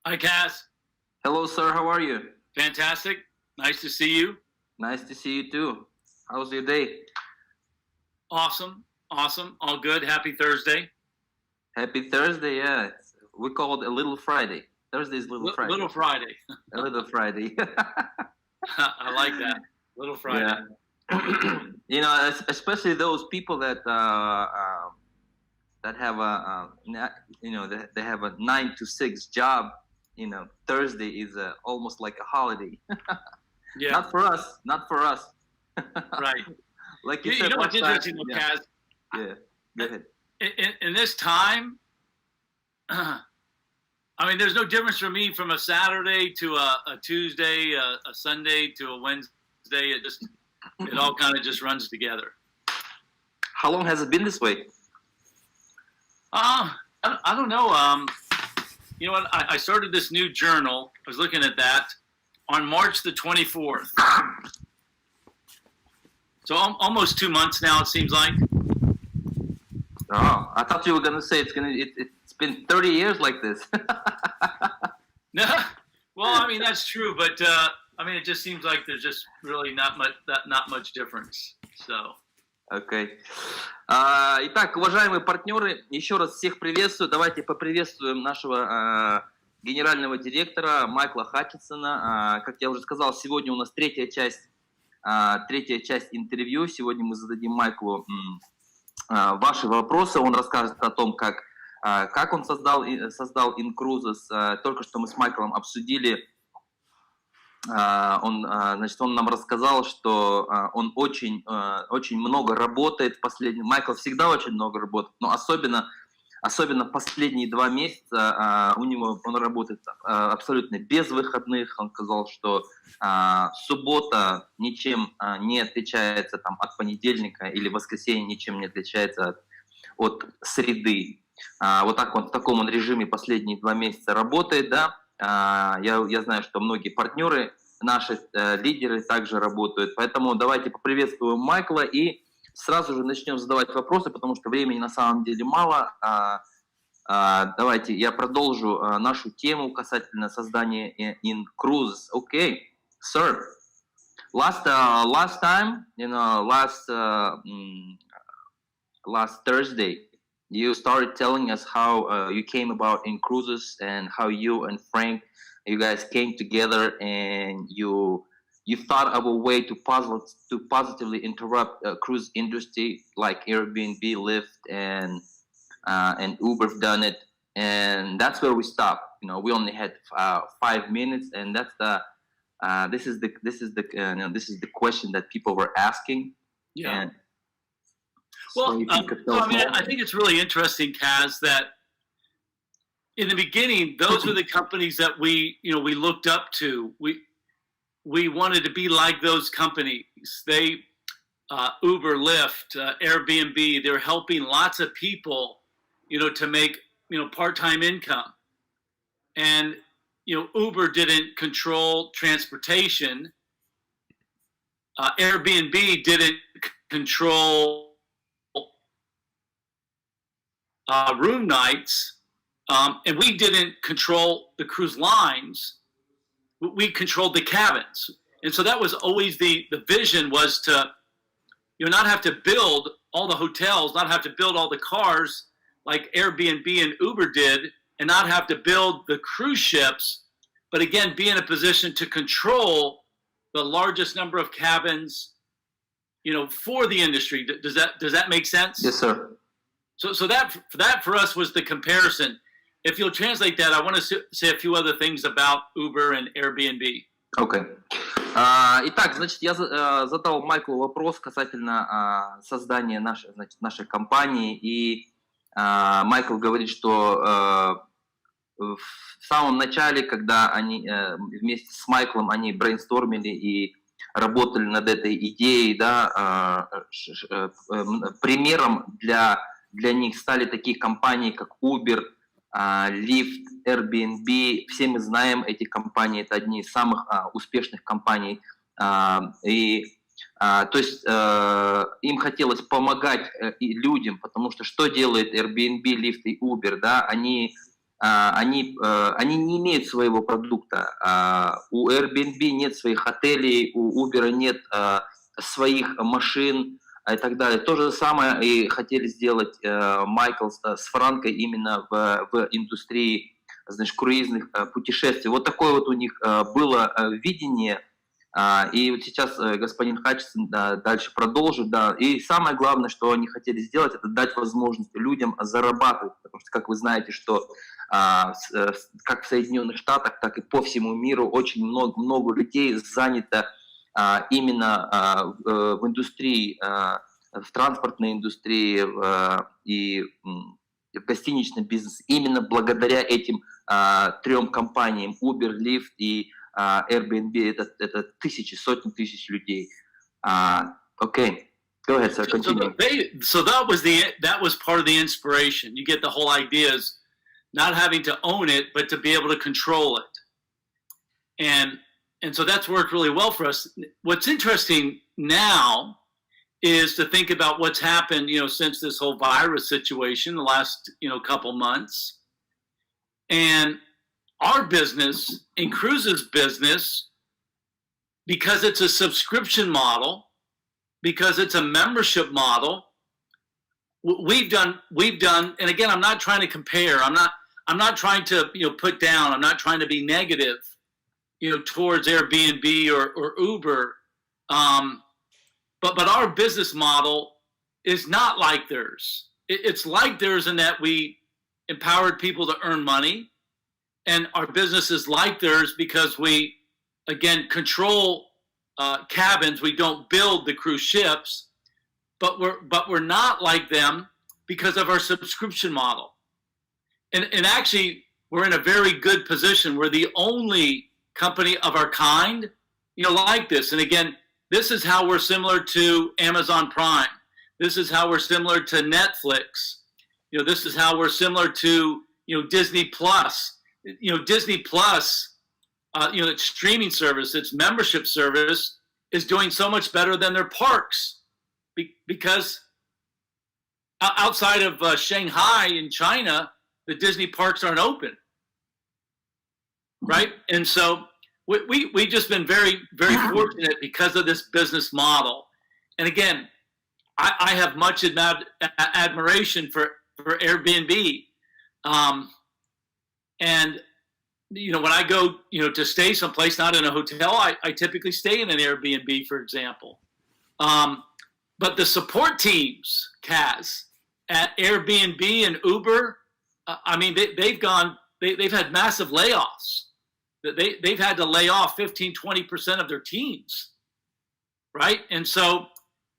Hi, Cass. Hello, sir. How are you? Fantastic. Nice to see you. Nice to see you too. How's your day? Awesome. Awesome. All good. Happy Thursday. Happy Thursday. Yeah, we call it a little Friday. Thursday is little Friday. Little Friday. A little Friday. I like that. Little Friday. Yeah. You know, especially those people that have they have a 9 to 6 job. You know, Thursday is almost like a holiday. Yeah. Not for us. Not for us. Right. Like You said know what's last time- interesting, though, Kaz? Yeah. Go ahead. In this time, I mean, there's no difference for me from a Saturday to a Tuesday, a Sunday to a Wednesday. It all kind of just runs together. How long has it been this way? I don't know. You know what? I started this new journal. I was looking at that on March the 24th. So almost 2 months now, it seems like. Oh, I thought you were gonna say it's been 30 years like this. No, well, I mean that's true, but I mean it just seems like there's just really not much difference. So. Окей. Итак, уважаемые партнеры, еще раз всех приветствую. Давайте поприветствуем нашего генерального директора Майкла Хатчисона. Как я уже сказал, сегодня у нас третья часть интервью. Сегодня мы зададим Майклу ваши вопросы. Он расскажет о том, как он создал Cruises. Только что мы с Майклом обсудили. Он нам рассказал, что он очень много работает в последнем. Майкл всегда очень много работает, но особенно в последние 2 месяца он работает абсолютно без выходных. Он сказал, что суббота ничем не отличается там, от понедельника, или воскресенье ничем не отличается от среды. Вот так в таком режиме последние 2 месяца работает, да. Я знаю, что многие партнеры, наши лидеры также работают. Поэтому давайте поприветствуем Майкла и сразу же начнем задавать вопросы, потому что времени на самом деле мало. Давайте я продолжу нашу тему касательно создания in Cruises. Okay, sir. Last time, last Thursday, you started telling us how you came about in Cruises and how you and Frank, you guys came together and you thought of a way to positively interrupt cruise industry like Airbnb, Lyft, and Uber have done it, and that's where we stopped. You know, we only had 5 minutes, and that's this is the question that people were asking. Yeah. And well, so I mean, I think it's really interesting, Kaz, that in the beginning, those were the companies that we looked up to. We wanted to be like those companies. They, Uber, Lyft, Airbnb, they're helping lots of people, to make, part-time income. And, Uber didn't control transportation. Airbnb didn't control room nights. And we didn't control the cruise lines. We controlled the cabins. And so that was always the vision, was to not have to build all the hotels, not have to build all the cars like Airbnb and Uber did, and not have to build the cruise ships, but again, be in a position to control the largest number of cabins, for the industry. Does that make sense? Yes, sir. So that for us was the comparison. If you'll translate that, I want to say a few other things about Uber and Airbnb. Окей. Итак, значит, я задал Майклу вопрос касательно создания нашей компании, и Майкл говорит, что в самом начале, когда они вместе с Майклом они брейнстормили и работали над этой идеей, да, примером для них стали такие компании, как Uber, Lyft, Airbnb. Все мы знаем эти компании, это одни из самых успешных компаний. То есть им хотелось помогать и людям, потому что делает Airbnb, Lyft и Uber, да, они они не имеют своего продукта. У Airbnb нет своих отелей, у Uber нет своих машин и так далее. То же самое и хотели сделать Майкл с Франкой именно в индустрии, значит, круизных путешествий. Вот такое вот у них было видение. И вот сейчас господин Хатчисон дальше продолжит. Да. И самое главное, что они хотели сделать, это дать возможность людям зарабатывать. Потому что, как вы знаете, что как в Соединенных Штатах, так и по всему миру очень много людей занято именно в индустрии, в транспортной индустрии и в гостиничном бизнесе. Именно благодаря этим 3 компаниям Uber, Lyft и Airbnb это тысячи, сотни тысяч людей. Okay, go ahead, sir. Continue. So that was part of the inspiration. You get the whole idea is not having to own it, but to be able to control it, and so that's worked really well for us. What's interesting now is to think about what's happened, since this whole virus situation, the last couple months, and our business and Cruises business, because it's a subscription model, because it's a membership model, we've done, and again, I'm not trying to compare. I'm not trying to, put down. I'm not trying to be negative, towards Airbnb or Uber. But our business model is not like theirs. It's like theirs in that we empowered people to earn money. And our business is like theirs because we, again, control cabins. We don't build the cruise ships, but we're not like them because of our subscription model. And actually, we're in a very good position. We're the only company of our kind, like this. And again, this is how we're similar to Amazon Prime. This is how we're similar to Netflix. This is how we're similar to, Disney Plus. Disney Plus, its streaming service, its membership service is doing so much better than their parks because outside of Shanghai in China, the Disney parks aren't open, right? And so we've just been very, very fortunate because of this business model. And again, I have much admiration for Airbnb. And, when I go, to stay someplace, not in a hotel, I typically stay in an Airbnb, for example. But the support teams, Kaz, at Airbnb and Uber, they've had massive layoffs. They've had to lay off 15, 20% of their teams, right? And so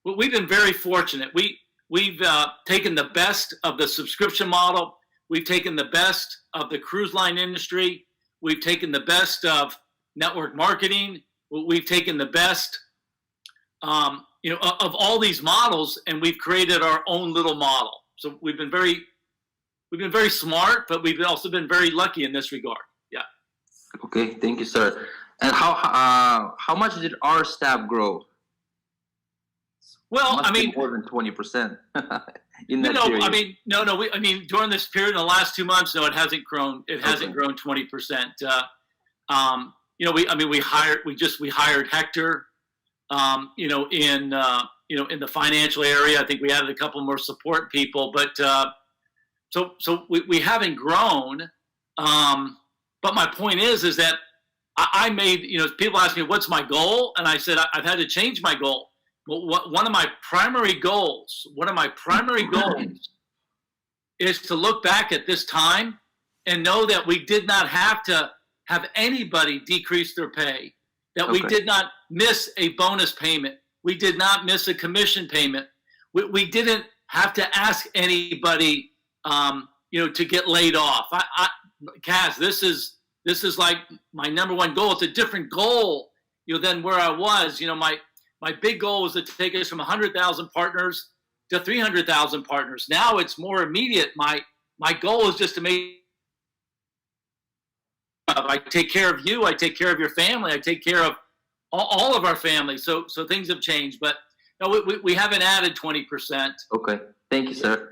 we've been very fortunate. We've taken the best of the subscription model. We've taken the best of the cruise line industry. We've taken the best of network marketing. We've taken the best, of all these models, and we've created our own little model. So we've been very smart, but we've also been very lucky in this regard. Yeah. Okay, thank you, sir. And how much did our staff grow? Well, more than 20%. In that period. No. During this period, in the last 2 months, no, it hasn't grown. It hasn't grown 20%. We hired Hector. In the financial area, I think we added a couple more support people, but so we haven't grown. But my point is that I made, people ask me, what's my goal? And I said, I've had to change my goal. Well, one of my primary goals is to look back at this time and know that we did not have to have anybody decrease their pay, that we did not miss a bonus payment. We did not miss a commission payment. We didn't have to ask anybody, to get laid off. Kaz, this is like my number one goal. It's a different goal, than where I was. My big goal was to take us from 100,000 partners to 300,000 partners. Now it's more immediate. My goal is just to make. I take care of you. I take care of your family. I take care of all of our family. So things have changed, but no, we haven't added 20%. Okay, thank you, sir.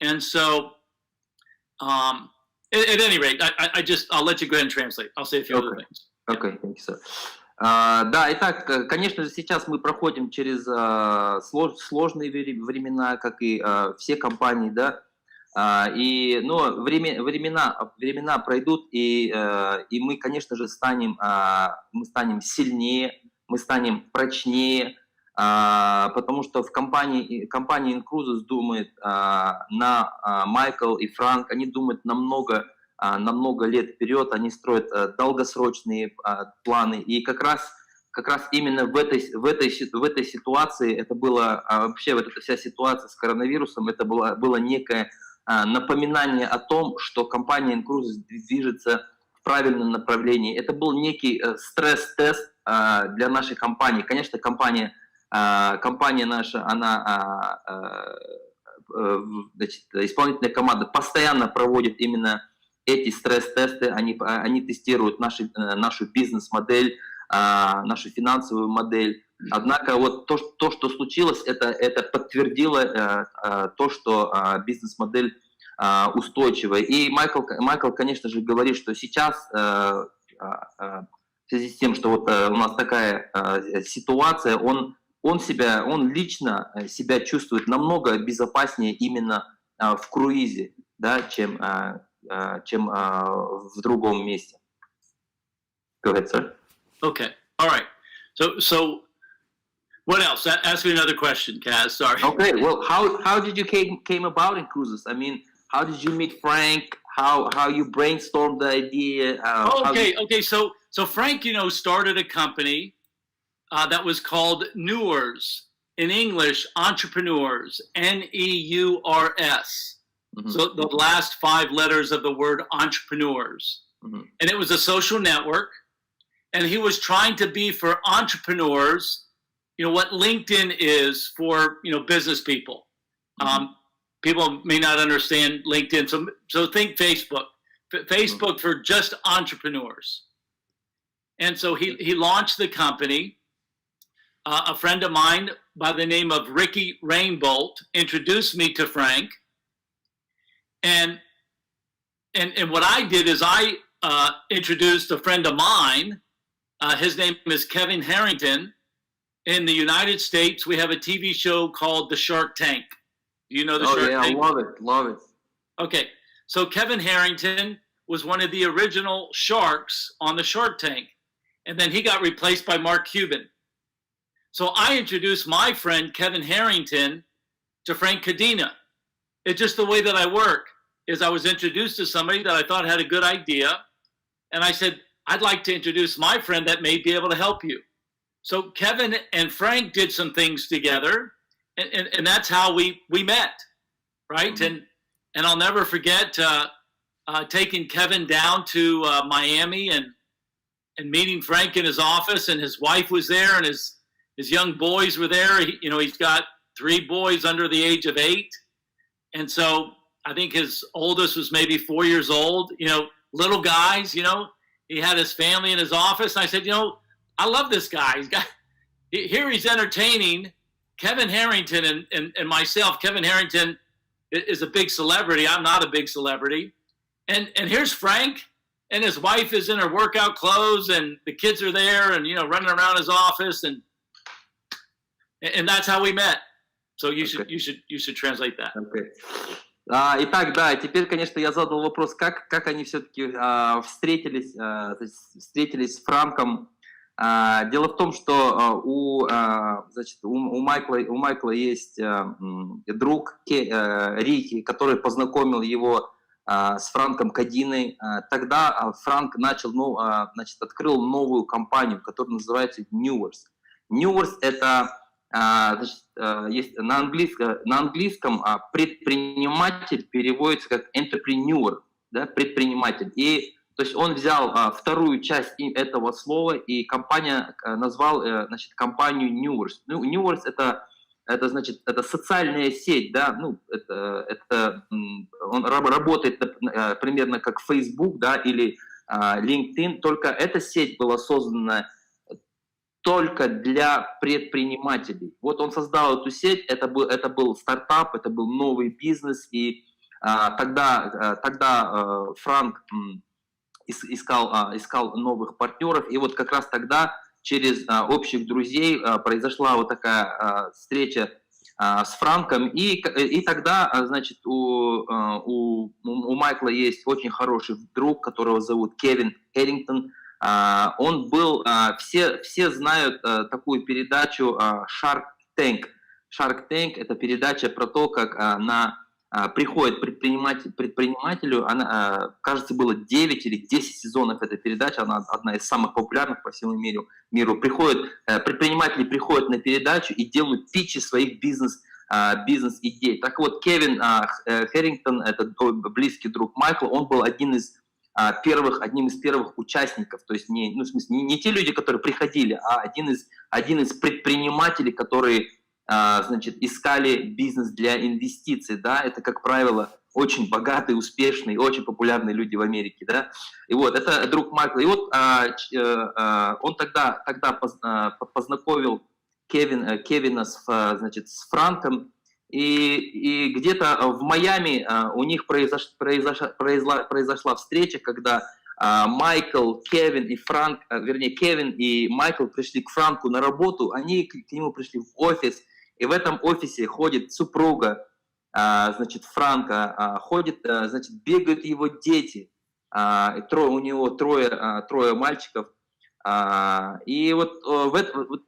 And so, at any rate, I'll let you go ahead and translate. I'll say a few other things. Okay, thank you, sir. Да, итак, конечно же, сейчас мы проходим через сложные времена, как и все компании, да, но времена пройдут, и мы, конечно же, станем сильнее, мы станем прочнее, потому что в компании Cruises думает Майкл и Франк, они думают на много лет вперед, они строят долгосрочные планы, и как раз именно в этой ситуации, это было вообще вот эта вся ситуация с коронавирусом, это было некое напоминание о том, что компания Cruises движется в правильном направлении. Это был некий стресс-тест для нашей компании. Конечно, компания наша, она, значит, исполнительная команда постоянно проводит именно эти стресс-тесты, они тестируют нашу бизнес-модель, нашу финансовую модель. Однако вот то, что случилось, это подтвердило то, что бизнес-модель устойчивая. И Майкл, конечно же, говорит, что сейчас, в связи с тем, что вот у нас такая ситуация, он лично себя чувствует намного безопаснее именно в круизе, да, чем в другом месте. Go ahead, sir. Okay. All right. So what else? Ask me another question, Kaz. Sorry. Okay. Well, how did you came about in Cruises? I mean, how did you meet Frank? How you brainstormed the idea? Okay. So Frank, started a company that was called Neurs. In English, entrepreneurs. Neurs. Mm-hmm. So the last 5 letters of the word entrepreneurs. Mm-hmm. And it was a social network. And he was trying to be for entrepreneurs, what LinkedIn is for, business people. Mm-hmm. People may not understand LinkedIn. So think Facebook. Facebook mm-hmm. for just entrepreneurs. And so he launched the company. A friend of mine by the name of Ricky Rainbolt introduced me to Frank. And what I did is I introduced a friend of mine. His name is Kevin Harrington. In the United States, we have a TV show called The Shark Tank. Do you know The Shark Tank? Oh, yeah, love it. Okay, so Kevin Harrington was one of the original sharks on The Shark Tank. And then he got replaced by Mark Cuban. So I introduced my friend Kevin Harrington to Frank Codina. It's just the way that I work, is I was introduced to somebody that I thought had a good idea. And I said, I'd like to introduce my friend that may be able to help you. So Kevin and Frank did some things together, and that's how we met, right? Mm-hmm. And I'll never forget taking Kevin down to Miami and meeting Frank in his office, and his wife was there, and his young boys were there. He's got 3 boys under the age of 8. And so I think his oldest was maybe 4 years old, little guys, he had his family in his office. And I said, I love this guy. He's entertaining Kevin Harrington and myself. Kevin Harrington is a big celebrity. I'm not a big celebrity. And here's Frank, and his wife is in her workout clothes, and the kids are there and, running around his office. And that's how we met. So you should translate that. Okay. Итак, да, теперь, конечно, я задал вопрос, как они все-таки встретились с Франком. Дело в том, что у Майкла есть друг Рики, который познакомил его с Франком Кодиной. Тогда Франк открыл новую компанию, которая называется Neurs. Neurs — это есть на английском предприниматель переводится как entrepreneur, да, предприниматель. И то есть он взял вторую часть этого слова, и компания назвал компанию Neurs. Neurs это социальная сеть, да, он работает примерно как Facebook, да, или LinkedIn, только эта сеть была создана только для предпринимателей. Вот он создал эту сеть, это был стартап, это был новый бизнес, и Тогда Франк искал новых партнеров, и вот как раз тогда через общих друзей произошла вот такая встреча с Франком, и тогда, значит, у Майкла есть очень хороший друг, которого зовут Кевин Хэрингтон. Он был, все знают такую передачу Shark Tank. Shark Tank — это передача про то, как приходит предпринимателю, кажется, было 9 или 10 сезонов этой передачи, она одна из самых популярных по всему миру. Предприниматели приходят на передачу и делают питчи своих бизнес-идей. Так вот, Кевин Хэрингтон, это близкий друг Майкла, он был одним из первых участников, то есть не те люди, которые приходили, а один из предпринимателей, которые значит, искали бизнес для инвестиций, да, это, как правило, очень богатые, успешные, очень популярные люди в Америке, да, и вот, это друг Майкла, и вот он тогда познакомил Кевина значит, с Франком, и где-то в Майами у них произошла встреча, когда Майкл, Кевин и Франк, вернее, Кевин и Майкл пришли к Франку на работу, они к нему пришли в офис, и в этом офисе ходит супруга, значит, Франка, значит, бегают его дети, у него трое мальчиков, и вот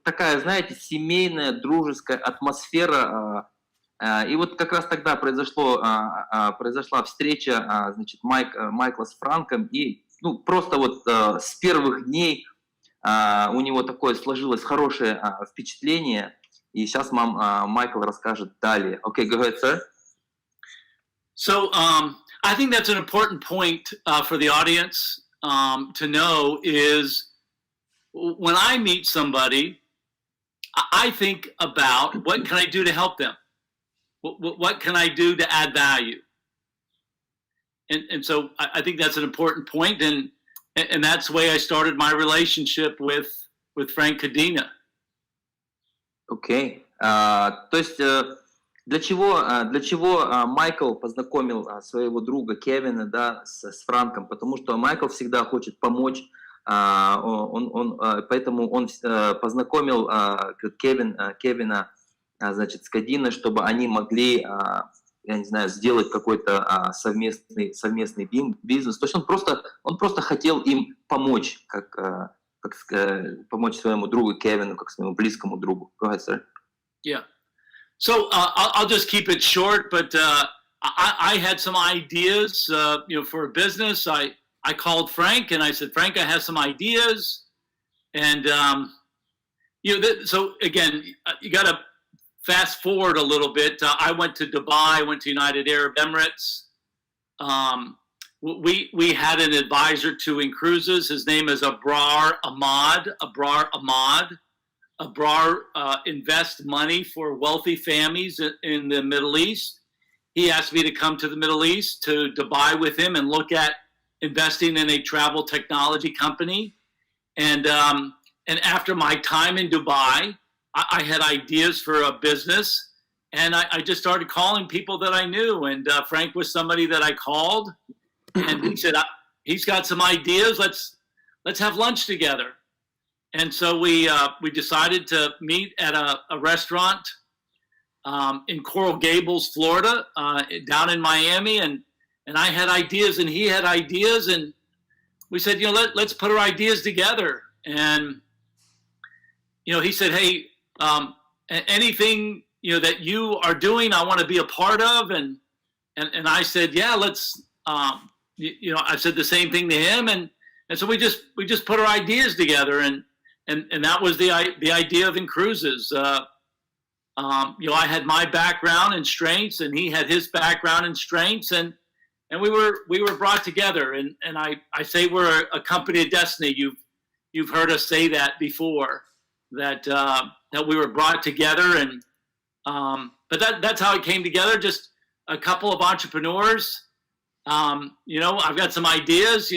такая, знаете, семейная, дружеская атмосфера, и вот как раз тогда произошла встреча, значит, Майкла с Франком, и просто вот с первых дней у него такое сложилось хорошее впечатление. И сейчас Майкл расскажет далее. Okay, go ahead, sir. So I think that's an important point for the audience to know is when I meet somebody, I think about what can I do to help them? What can I do to add value? And so I think that's an important point, and that's the way I started my relationship with Frank Codina. Окей. То есть для чего Майкл познакомил своего друга Кевина, да, с Франком? Потому что Майкл всегда хочет помочь, поэтому он познакомил Кевина, значит, с Кодиной, чтобы они могли, я не знаю, сделать какой-то совместный бизнес. То есть он просто хотел им помочь, как помочь своему другу Кевину, как своему близкому другу. Go ahead, sir. Yeah. So I'll just keep it short, but I had some ideas, for a business. I called Frank and I said, Frank, I have some ideas, and so again, you got to fast forward a little bit. I went to Dubai, I went to United Arab Emirates. We had an advisor to Cruises. His name is Abrar Ahmad. Abrar invests money for wealthy families in the Middle East. He asked me to come to the Middle East, to Dubai with him, and look at investing in a travel technology company. And after my time in Dubai, I had ideas for a business, and I just started calling people that I knew. And Frank was somebody that I called. And he said, he's got some ideas. Let's have lunch together. And so we decided to meet at a restaurant in Coral Gables, Florida, down in Miami. And I had ideas, and he had ideas, and we said, let's put our ideas together. And he said, hey, anything that you are doing, I want to be a part of. And I said, yeah, let's. I said the same thing to him, and so we just put our ideas together, and that was the idea of Cruises. I had my background and strengths, and he had his background and strengths, and we were brought together. And I say we're a company of destiny. You've heard us say that before, that we were brought together, and but that's how it came together. Just a couple of entrepreneurs. I've got some ideas,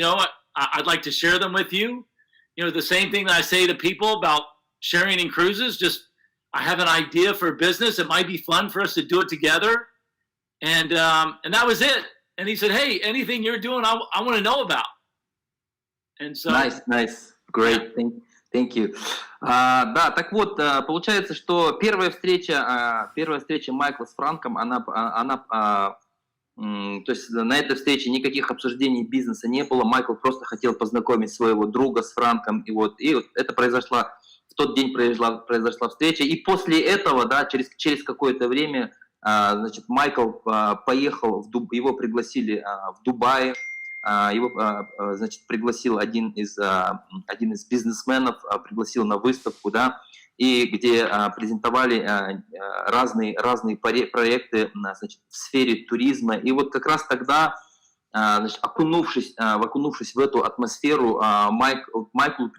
I'd like to share them with you. The same thing that I say to people about sharing in Cruises, just I have an idea for a business. It might be fun for us to do it together. and that was it. And he said, "Hey, anything you're doing, I want to know about." And so, Nice, great, thank you. Да, так вот, получается, что первая встреча Майкла с Франком, то есть на этой встрече никаких обсуждений бизнеса не было. Майкл просто хотел познакомить своего друга с Франком, и вот это произошло. В тот день произошла встреча, и после этого, да, через какое-то время, значит, Майкл поехал его пригласили в Дубае, его, значит, пригласил один из бизнесменов, пригласил на выставку, да, и где презентовали разные проекты, значит, в сфере туризма. И вот как раз тогда, значит, окунувшись в эту атмосферу, Майклу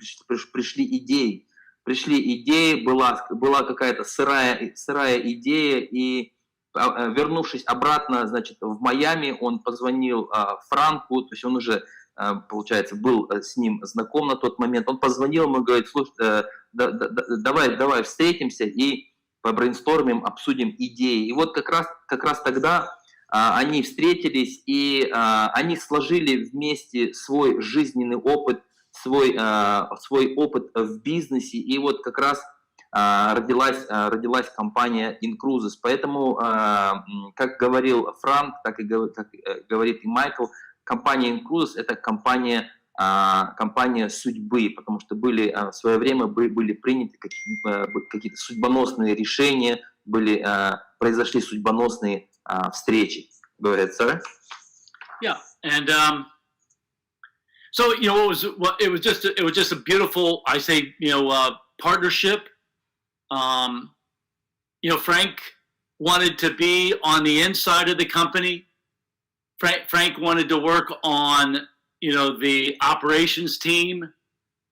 пришли идеи. Была какая-то сырая идея, и вернувшись обратно, значит, в Майами, он позвонил Франку, то есть он уже, получается, был с ним знаком на тот момент. Он позвонил ему и говорит: слушай, давай встретимся и побрейнстормим, обсудим идеи. И вот как раз тогда они встретились, и они сложили вместе свой жизненный опыт, свой опыт в бизнесе, и вот как раз родилась компания Cruizes. Поэтому, как говорил Франк, так и говорит и Майкл, компания Cruizes — это компания судьбы, потому что в свое время были приняты какие-то судьбоносные решения, произошли судьбоносные встречи. Говорят, sir? Yeah, and so it was just a beautiful, I say, partnership. Frank wanted to be on the inside of the company. Frank wanted to work on, the operations team.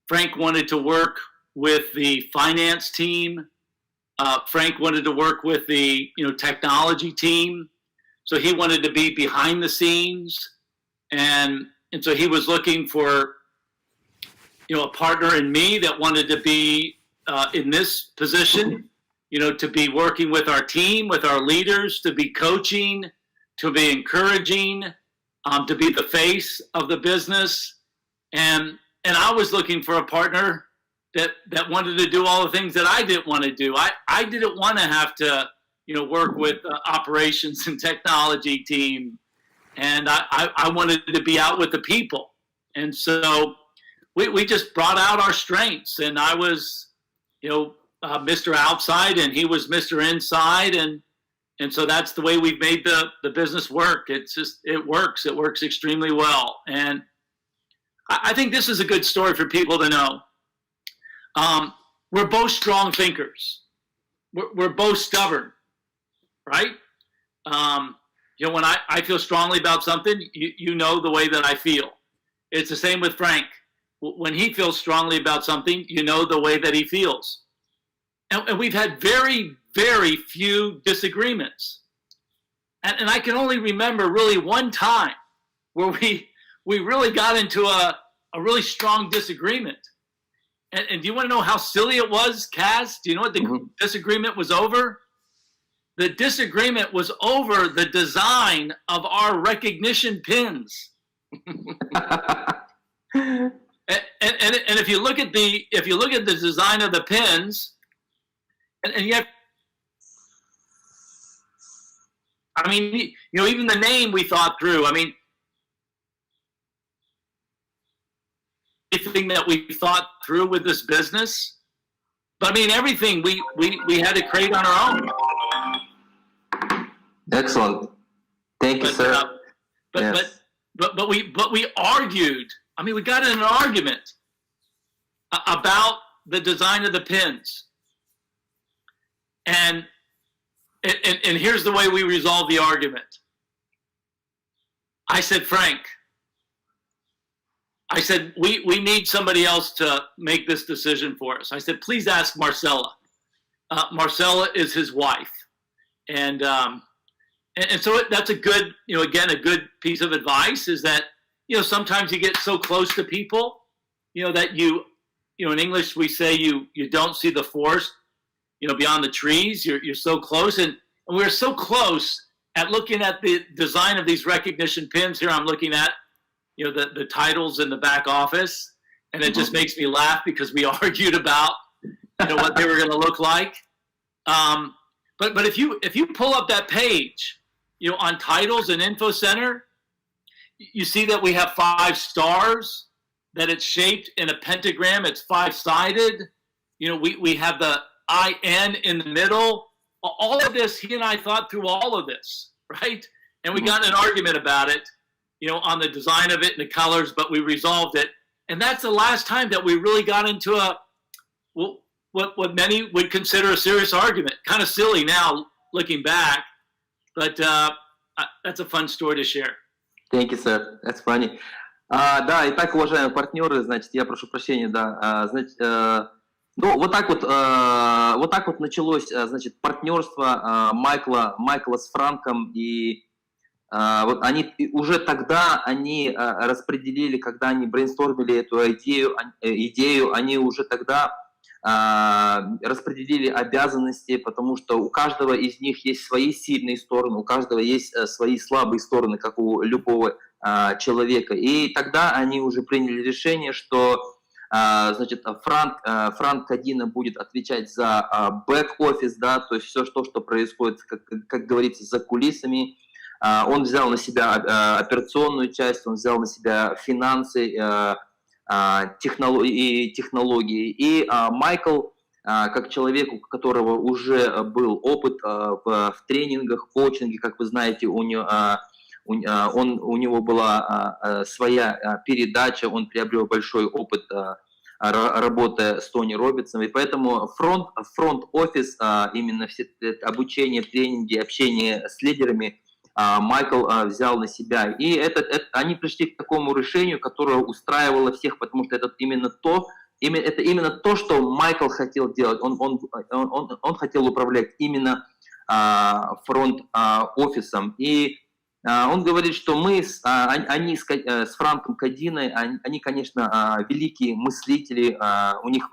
Frank wanted to work with the finance team. Frank wanted to work with the, technology team. So he wanted to be behind the scenes. And so he was looking for, a partner in me that wanted to be in this position, to be working with our team, with our leaders, to be coaching, to be encouraging, to be the face of the business. And I was looking for a partner that wanted to do all the things that I didn't want to do. I didn't want to have to, work with operations and technology team. And I wanted to be out with the people. And so we just brought out our strengths, and I was, Mr. Outside, and he was Mr. Inside, and so that's the way we've made the business work. It works extremely well, and I think this is a good story for people to know. We're both strong thinkers. We're both stubborn, right? When I feel strongly about something, you know the way that I feel. It's the same with Frank. When he feels strongly about something, you know the way that he feels. And we've had very, very few disagreements. And I can only remember really one time where we really got into a really strong disagreement. And do you want to know how silly it was, Kaz? Do you know what the disagreement was over? The disagreement was over the design of our recognition pins. And if you look at the design of the pins, and yet, I mean, even the name we thought through. I mean, everything that we thought through with this business, but I mean, everything we had to create on our own. Excellent. Thank you, sir. But we argued. I mean, we got in an argument about the design of the pins. And here's the way we resolved the argument. I said, Frank, we need somebody else to make this decision for us. I said, please ask Marcella. Marcella is his wife. And so that's a good, again, a good piece of advice is that, sometimes you get so close to people, that in English we say you don't see the forest, beyond the trees. You're so close, and we were so close at looking at the design of these recognition pins here, I'm looking at, you know, the titles in the back office, and it just makes me laugh because we argued about, you know, what they were going to look like. But if you pull up that page, you know, on titles and info center, you see that we have 5 stars, that it's shaped in a pentagram. It's 5-sided. You know, we have the IN in the middle. All of this, he and I thought through all of this, right? And we got in an argument about it, you know, on the design of it and the colors, but we resolved it. And that's the last time that we really got into what many would consider a serious argument. Kind of silly now, looking back, but that's a fun story to share. Thank you, sir. That's funny. Да, итак, уважаемые партнеры, значит, я прошу прощения, да, значит, ну, вот так вот началось, значит, партнерство Майкла с Франком, и вот они уже тогда распределили, когда они брейнстормили эту идею, они уже тогда распределили обязанности, потому что у каждого из них есть свои сильные стороны, у каждого есть свои слабые стороны, как у любого человека. И тогда они уже приняли решение, что значит, Франк Codina будет отвечать за бэк-офис, да, то есть все, что происходит, как говорится, за кулисами. Он взял на себя операционную часть, он взял на себя финансы, технологии. И Майкл, как человек, у которого уже был опыт в тренингах, коучинге, как вы знаете, у него была своя передача, он приобрел большой опыт работы с Тони Робинсом, и поэтому фронт-офис, именно все обучение, тренинги, общение с лидерами, Майкл взял на себя. И они пришли к такому решению, которое устраивало всех, потому что это именно то, что Майкл хотел делать. Он хотел управлять именно фронт-офисом. И он говорит, что они с Франком Codina, они, конечно, великие мыслители, у них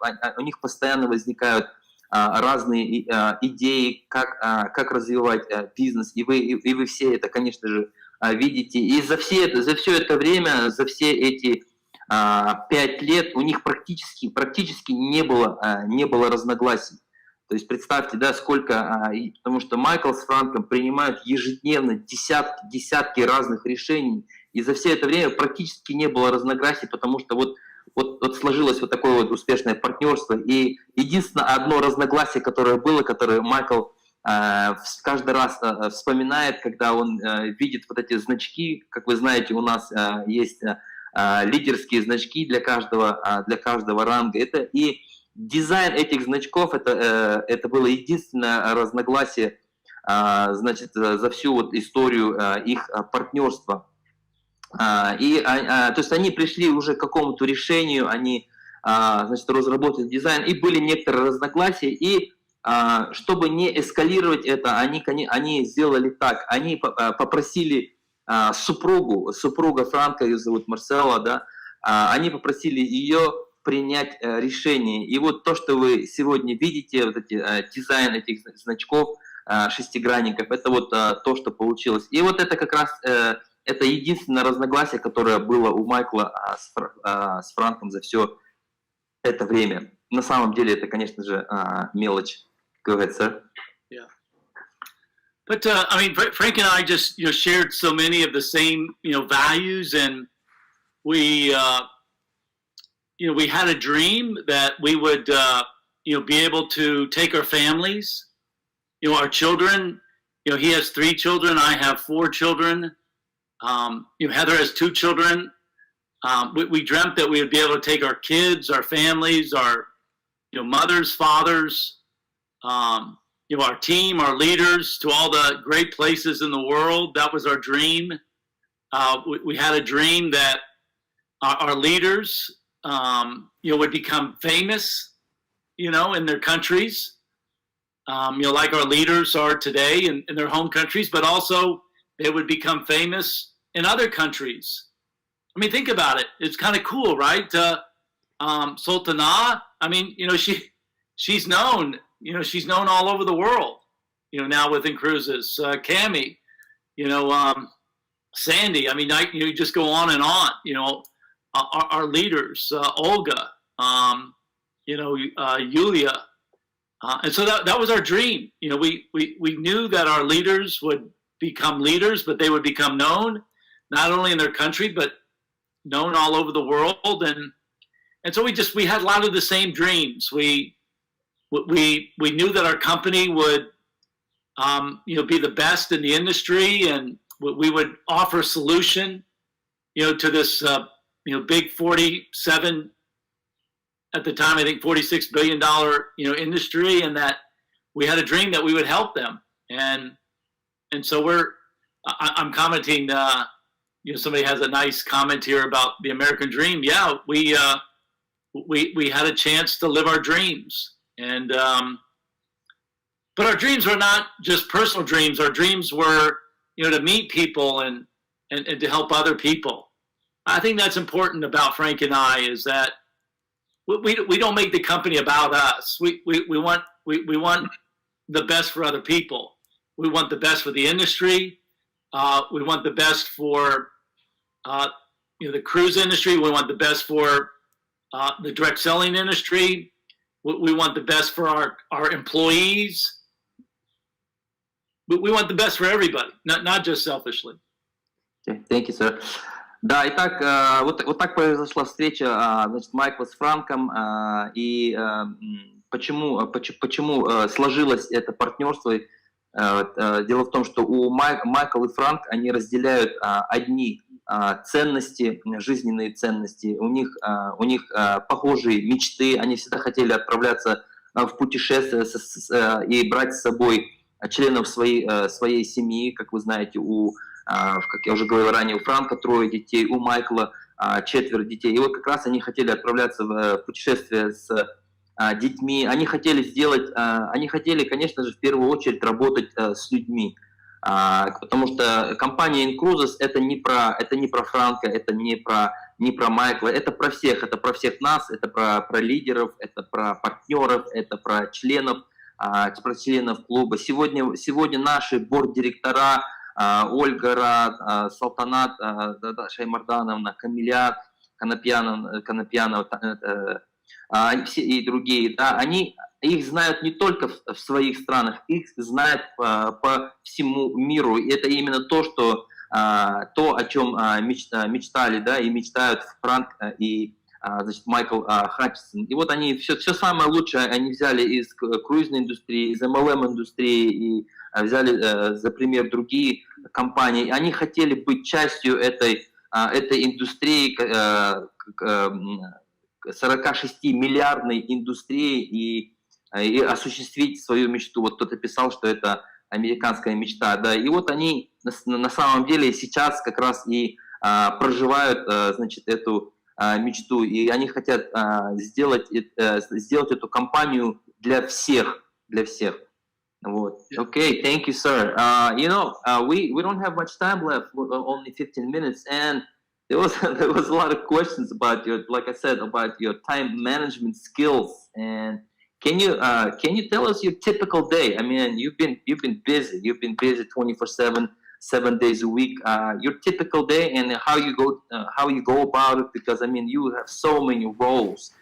постоянно возникают разные идеи, как развивать бизнес, и вы все это, конечно же, видите. И за все это время, за все эти 5 лет у них практически не было разногласий. То есть представьте, да, сколько, потому что Майкл с Франком принимают ежедневно десятки разных решений, и за все это время практически не было разногласий, потому что вот сложилось вот такое вот успешное партнерство. И единственное одно разногласие, которое Майкл каждый раз вспоминает, когда он видит вот эти значки. Как вы знаете, у нас есть лидерские значки для каждого ранга. И дизайн этих значков это было единственное разногласие, значит, за всю вот историю их партнерства. То есть они пришли уже к какому-то решению, они, значит, разработали дизайн, и были некоторые разногласия, и чтобы не эскалировать это, они сделали так, они попросили супруга Франка, ее зовут Марсела, да, они попросили ее принять решение. И вот то, что вы сегодня видите, вот дизайн этих значков, шестигранников, это вот то, что получилось. И вот это как раз это единственное разногласие, которое было у Майкла с Франком за все это время. На самом деле это, конечно же, мелочь. Go ahead, sir. Yeah. But I mean, Frank and I just shared so many of the same values, and we we had a dream that we would be able to take our families, our children. He has 3 children, I have 4 children. Heather has 2 children. We dreamt that we would be able to take our kids, our families, our mothers, fathers, our team, our leaders to all the great places in the world. That was our dream. We had a dream that our leaders, would become famous, in their countries, like our leaders are today in their home countries, but also they would become famous in other countries. I mean, think about it. It's kind of cool, right? Sultana, I mean, she's known, she's known all over the world, now within Cruises. Cami, Sandy. I mean, you just go on and on. Our leaders, Olga, Yulia, and so that was our dream. We knew that our leaders would become leaders, but they would become known not only in their country but known all over the world. And so we had a lot of the same dreams. We knew that our company would be the best in the industry, and we would offer a solution to this big 47, at the time I think $46 billion industry, and that we had a dream that we would help them. And so I'm commenting, somebody has a nice comment here about the American dream. Yeah, we had a chance to live our dreams. And but our dreams were not just personal dreams. Our dreams were to meet people and to help other people. I think that's important about Frank and I, is that we don't make the company about us. We want the best for other people. We want the best for the industry. We want the best for the cruise industry. We want the best for the direct selling industry. We want the best for our employees. We want the best for everybody, not just selfishly. Okay, thank you, sir. Да, итак, вот так произошла встреча, значит, Майкла с Франком, и почему сложилось это партнерство. Дело в том, что Майкл и Франк, они разделяют одни ценности, жизненные ценности, у них похожие мечты, они всегда хотели отправляться в путешествие и брать с собой членов своей семьи. Как вы знаете, как я уже говорил ранее, у Франка 3 детей, у Майкла 4 детей. И вот как раз они хотели отправляться в путешествие с детьми. Они хотели, конечно же, в первую очередь работать с людьми. Потому что компания Cruises это не про Франка, это не про Майкла, это про всех нас, это про лидеров, это про партнеров, это про членов клуба. Сегодня наши борд-директора, Ольга Рад, Салтанат Шаймардановна, Камиля Конопьянова, все и другие, да, их знают не только в своих странах, их знают по всему миру. И это именно то, о чем мечтали, да, и мечтают Франк и значит, Майкл Хатчисон. И вот они все самое лучшее они взяли из круизной индустрии, из MLM-индустрии и взяли за пример другие компании. Они хотели быть частью этой индустрии, 46-миллиардной индустрии и осуществить свою мечту. Вот кто-то писал, что это американская мечта, да. И вот они на самом деле сейчас как раз и проживают, значит, эту мечту, и они хотят сделать эту компанию для всех. Вот. Okay, thank you, sir. We don't have much time left, only 15 minutes, and there was a lot of questions about like I said, about your time management skills. And can you tell us your typical day? I mean, you've been busy. You've been busy 24/7, 7 days a week. Your typical day and how you go about it, because I mean, you have so many roles,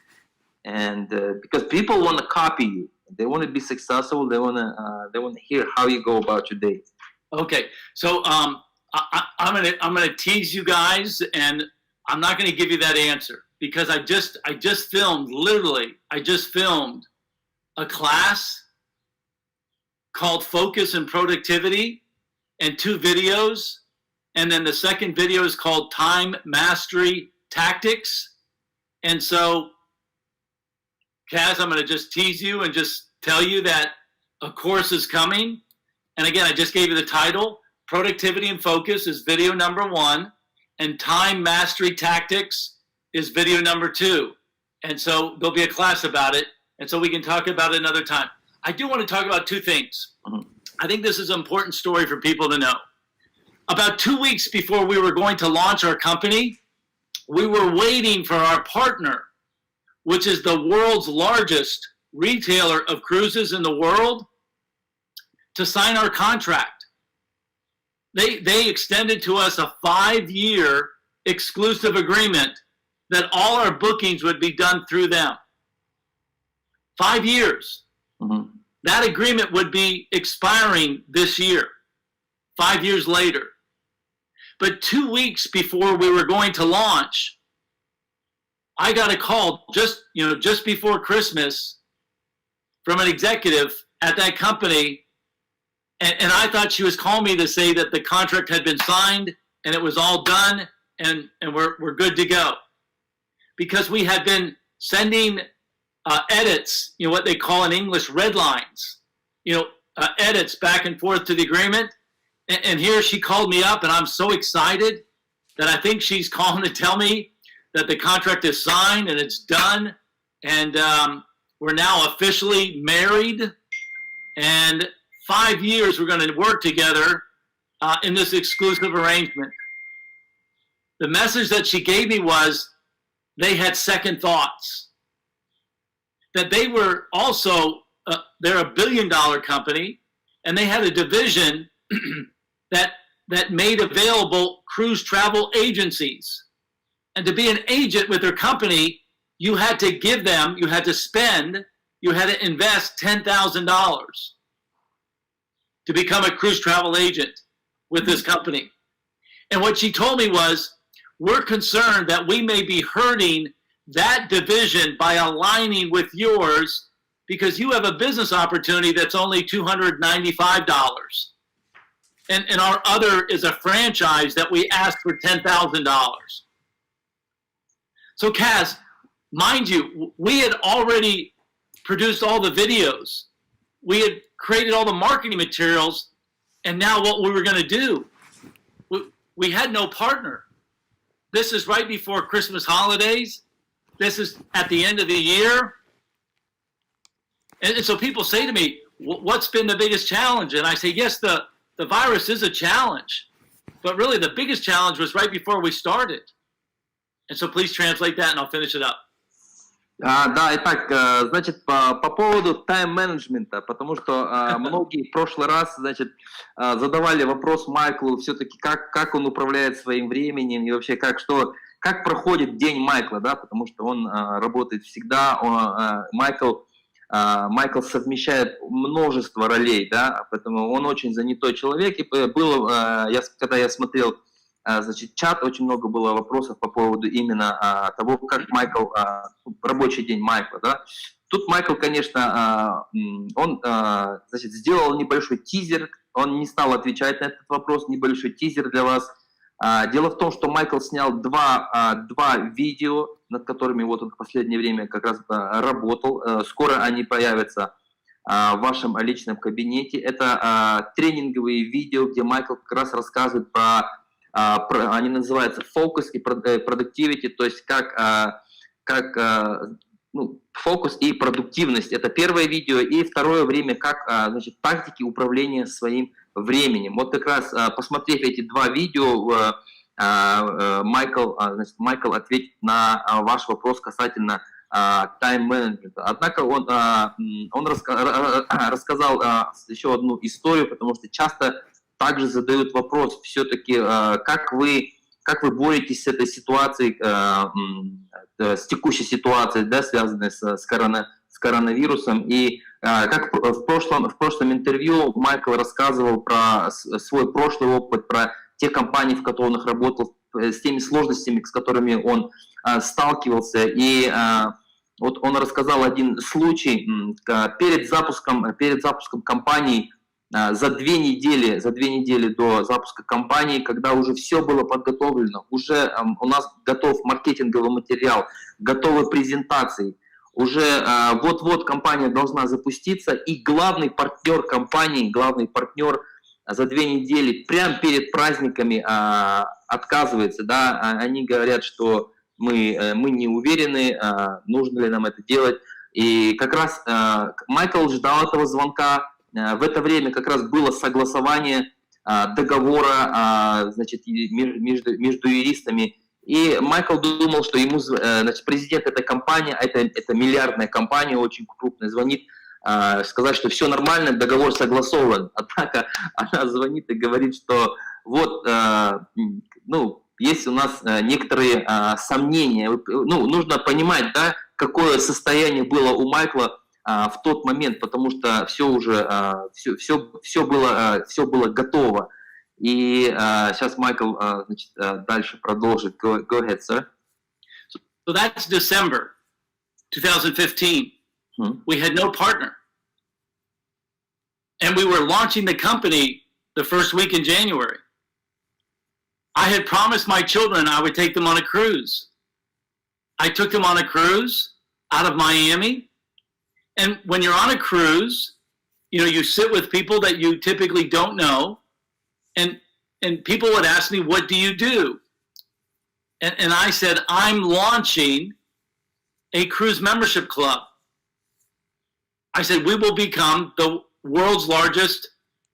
and because people want to copy you, they want to be successful. They want to hear how you go about your day. Okay, so I'm gonna tease you guys, and I'm not gonna give you that answer because I just filmed a class called Focus and Productivity, and 2 videos, and then the second video is called Time Mastery Tactics. And so, Kaz, I'm gonna just tease you and just tell you that a course is coming. And again, I just gave you the title. Productivity and Focus is video number 1, and Time Mastery Tactics is video number 2. And so there'll be a class about it, and so we can talk about it another time. I do want to talk about 2 things. I think this is an important story for people to know. About 2 weeks before we were going to launch our company, we were waiting for our partner, which is the world's largest retailer of cruises in the world, to sign our contract. they extended to us a 5-year exclusive agreement that all our bookings would be done through them. 5 years. Мгм. That agreement would be expiring this year, 5 years later. But 2 weeks before we were going to launch, I got a call just before Christmas from an executive at that company, and I thought she was calling me to say that the contract had been signed and it was all done and we're good to go. Because we had been sending edits, what they call in English red lines, edits back and forth to the agreement. And here she called me up, and I'm so excited that I think she's calling to tell me that the contract is signed and it's done, and we're now officially married, and 5 years we're going to work together in this exclusive arrangement. The message that she gave me was they had second thoughts, that they were also, they're a $1 billion company, and they had a division that made available cruise travel agencies. And to be an agent with their company, you had to give them, you had to spend, you had to invest $10,000 to become a cruise travel agent with this company. And what she told me was, we're concerned that we may be hurting that division by aligning with yours because you have a business opportunity that's only $295. And our other is a franchise that we asked for $10,000. So Kaz, mind you, we had already produced all the videos. We had created all the marketing materials. And now what we were going to do, we had no partner. This is right before Christmas holidays. This is at the end of the year. And so people say to me, what's been the biggest challenge? And I say, yes, the virus is a challenge. But really the biggest challenge was right before we started. And so please translate that and I'll finish it up. Да, итак, значит, по поводу тайм-менеджмента, потому что многие в прошлый раз, значит, задавали вопрос Майклу все-таки, как он управляет своим временем и вообще как проходит день Майкла, да, потому что он работает всегда, Майкл совмещает множество ролей, да, поэтому он очень занятой человек, и когда я смотрел, значит, чат, очень много было вопросов по поводу именно того, как Майкл, рабочий день Майкла, да. Тут Майкл, конечно, он, значит, сделал небольшой тизер, он не стал отвечать на этот вопрос, небольшой тизер для вас. Дело в том, что Майкл снял два видео, над которыми вот он в последнее время как раз работал. Скоро они появятся в вашем личном кабинете. Это тренинговые видео, где Майкл как раз рассказывает они называются фокус и продуктивити, то есть фокус и продуктивность. Это первое видео. И второе время, значит, тактики управления своим временем. Вот как раз посмотрев эти два видео, Майкл ответит на ваш вопрос касательно тайм-менеджмента. Однако он рассказал еще одну историю, потому что часто также задают вопрос все-таки, как вы боретесь с этой ситуацией, с текущей ситуацией, да, связанной с коронавирусом. И как в прошлом интервью Майкл рассказывал про свой прошлый опыт, про те компании, в которых он работал, с теми сложностями, с которыми он сталкивался. И вот он рассказал один случай перед запуском компании, за две недели до запуска компании, когда уже все было подготовлено, уже у нас готов маркетинговый материал, готовы презентации, уже вот-вот компания должна запуститься, и главный партнер компании, за 2 недели, прямо перед праздниками отказывается, да, они говорят, что мы не уверены, нужно ли нам это делать, и как раз Майкл ждал этого звонка. В это время как раз было согласование договора, значит, между юристами. И Майкл думал, что ему, значит, президент этой компании, это миллиардная компания, очень крупная, звонит сказать, что все нормально, договор согласован. Однако она звонит и говорит, что вот, ну, есть у нас некоторые сомнения. Ну, нужно понимать, да, какое состояние было у Майкла в тот момент, потому что все уже, все было готово. И сейчас Майкл, значит, дальше продолжит. Go ahead, sir. So that's December 2015. We had no partner. And we were launching the company the first week in January. I had promised my children I would take them on a cruise. I took them on a cruise out of Miami. And when you're on a cruise, you know, you sit with people that you typically don't know. And people would ask me, what do you do? And I said, I'm launching a cruise membership club. I said, we will become the world's largest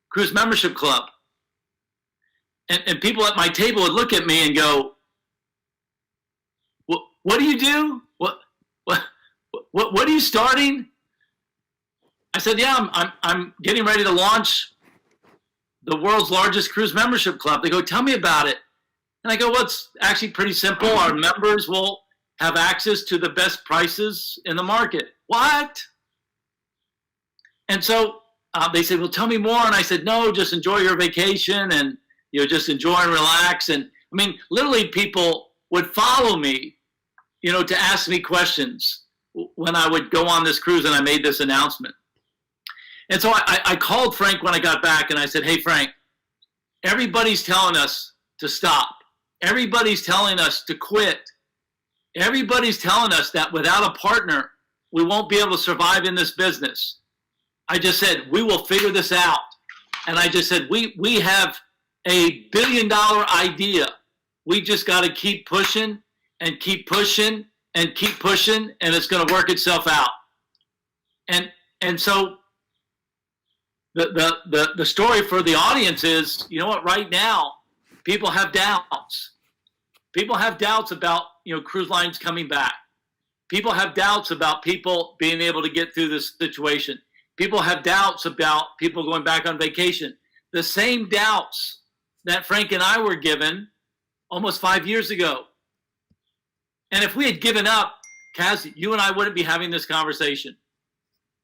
cruise membership club. And people at my table would look at me and go, what do you do? What are you starting? I said, yeah, I'm getting ready to launch the world's largest cruise membership club. They go, tell me about it. And I go, well, it's actually pretty simple. Our members will have access to the best prices in the market. What? And so they said, well, tell me more. And I said, no, just enjoy your vacation and, you know, just enjoy and relax. And I mean, literally people would follow me, you know, to ask me questions when I would go on this cruise and I made this announcement. And so I called Frank when I got back and I said, hey, Frank, everybody's telling us to stop. Everybody's telling us to quit. Everybody's telling us that without a partner, we won't be able to survive in this business. I just said, we will figure this out. And I just said, we have a $1 billion idea. We just got to keep pushing and keep pushing and keep pushing, and it's going to work itself out. And so the story for the audience is, you know what, right now, people have doubts. People have doubts about, you know, cruise lines coming back. People have doubts about people being able to get through this situation. People have doubts about people going back on vacation. The same doubts that Frank and I were given almost 5 years ago. And if we had given up, Kaz, you and I wouldn't be having this conversation.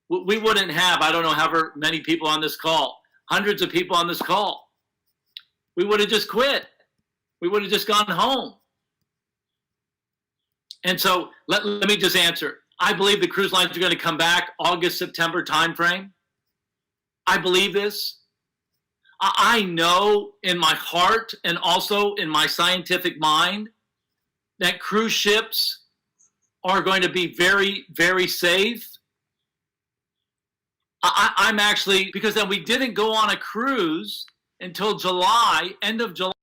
We wouldn't have, I don't know, however many people on this call, hundreds of people on this call. We would have just quit. We would have just gone home. And so let me just answer. I believe the cruise lines are going to come back August, September timeframe. I believe this. I know in my heart and also in my scientific mind that cruise ships are going to be very, very safe. I'm actually, because then we didn't go on a cruise until July, end of July.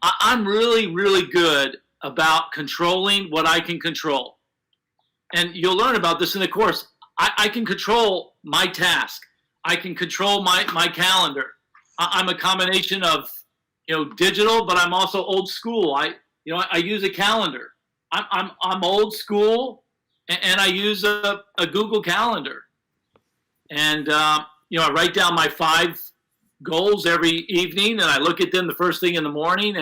I'm really, really good about controlling what I can control. And you'll learn about this in the course. I can control my task. I can control my calendar. I'm a combination of, you know, digital, but I'm also old school. I use a calendar. I'm old school, and I use a Google Calendar. And you know, I write down my 5 goals every evening, and I look at them the first thing in the morning.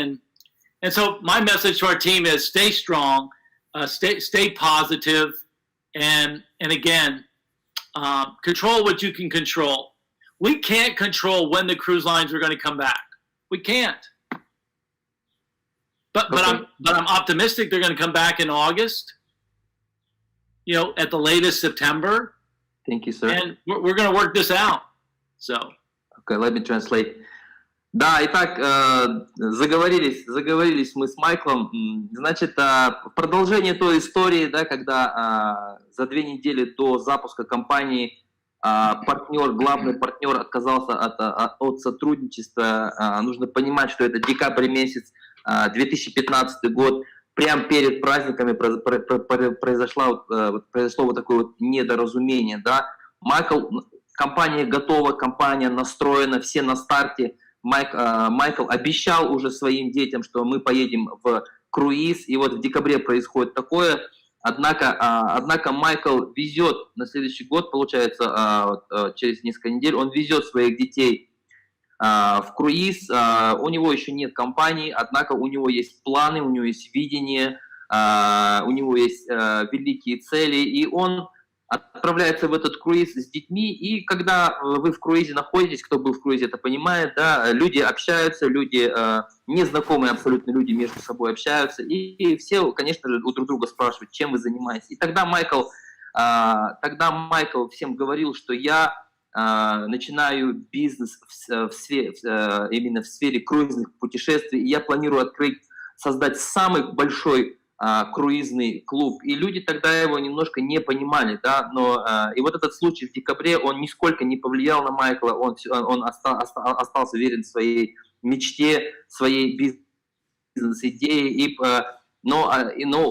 And so my message to our team is stay strong, stay positive, and again, control what you can control. We can't control when the cruise lines are going to come back. We can't. But I'm optimistic they're going to come back in August. You know, at the latest September. Thank you, sir. And we're going to work this out. So. Okay, let me translate. Да, итак, заговорились мы с Майклом. Значит, в продолжение той истории, да, когда за 2 недели до запуска компании главный партнер отказался от сотрудничества. Нужно понимать, что это декабрь месяц, 2015 год. Прямо перед праздниками произошло вот такое вот недоразумение. Да? Компания готова, компания настроена, все на старте. Майкл обещал уже своим детям, что мы поедем в круиз, и вот в декабре происходит такое. Однако Майкл везет на следующий год, получается, через несколько недель, он везет своих детей в круиз. У него еще нет компании, однако у него есть планы, у него есть видение, у него есть великие цели, и он отправляется в этот круиз с детьми, и когда вы в круизе находитесь, кто был в круизе, это понимает, да, люди общаются, люди, незнакомые абсолютно люди между собой общаются, и все, конечно же, у друг друга спрашивают, чем вы занимаетесь. И тогда Майкл всем говорил, что я начинаю бизнес именно в сфере круизных путешествий, и я планирую создать самый большой круизный клуб, и люди тогда его немножко не понимали, да, но и вот этот случай в декабре, он нисколько не повлиял на Майкла, он остался верен своей мечте, своей бизнес-идее, но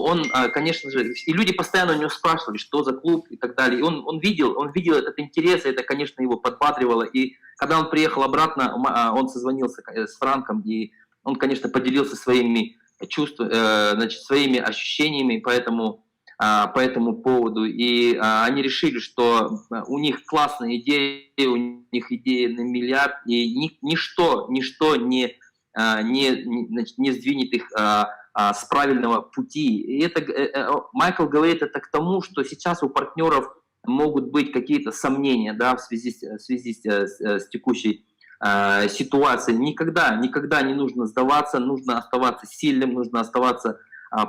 он, конечно же, и люди постоянно у него спрашивали, что за клуб и так далее, и он видел этот интерес, и это, конечно, его подбадривало, и когда он приехал обратно, он созвонился с Франком, и он, конечно, поделился своими своими ощущениями по этому поводу. И они решили, что у них классная идея, у них идея на миллиард, и ничто не сдвинет их с правильного пути. И Майкл говорит это к тому, что сейчас у партнеров могут быть какие-то сомнения, да, в связи с текущей ситуации. Никогда не нужно сдаваться, нужно оставаться сильным, нужно оставаться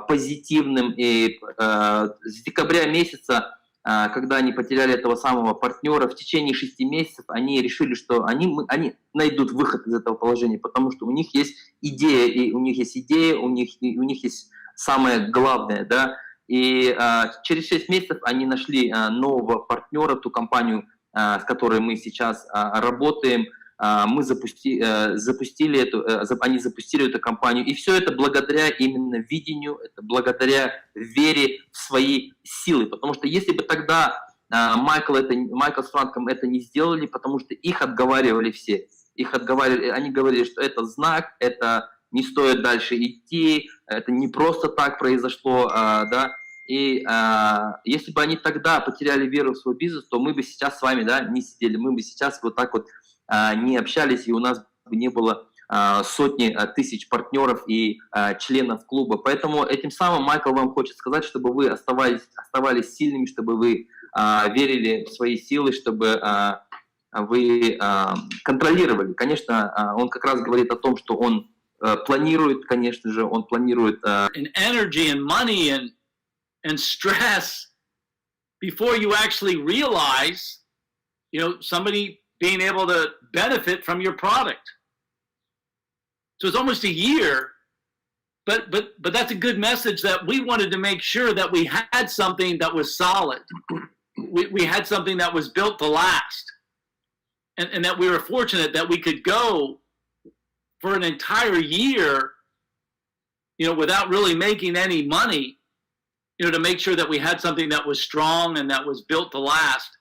позитивным. И с декабря месяца, когда они потеряли этого самого партнера, в течение 6 месяцев они решили, что они найдут выход из этого положения, потому что у них есть идея, и у них есть самое главное, да. И через 6 месяцев они нашли нового партнера, ту компанию, с которой мы сейчас работаем. Они запустили эту компанию, и все это благодаря именно видению, это благодаря вере в свои силы, потому что если бы тогда Майкл с Франком это не сделали, потому что их отговаривали все, они говорили, что это знак, это не стоит дальше идти, это не просто так произошло, да, и если бы они тогда потеряли веру в свой бизнес, то мы бы сейчас с вами, да, не сидели, мы бы сейчас вот так вот не общались, и у нас не было сотни тысяч партнеров и членов клуба. Поэтому этим самым Майкл вам хочет сказать, чтобы вы оставались сильными, чтобы вы верили в свои силы, чтобы вы контролировали. Конечно, он как раз говорит о том, что он планирует, конечно же, он планирует... energy and money and stress before you actually realize, somebody being able to benefit from your product. So it's almost a year, but that's a good message that we wanted to make sure that we had something that was solid. We had something that was built to last. And that we were fortunate that we could go for an entire year, without really making any money, to make sure that we had something that was strong and that was built to last.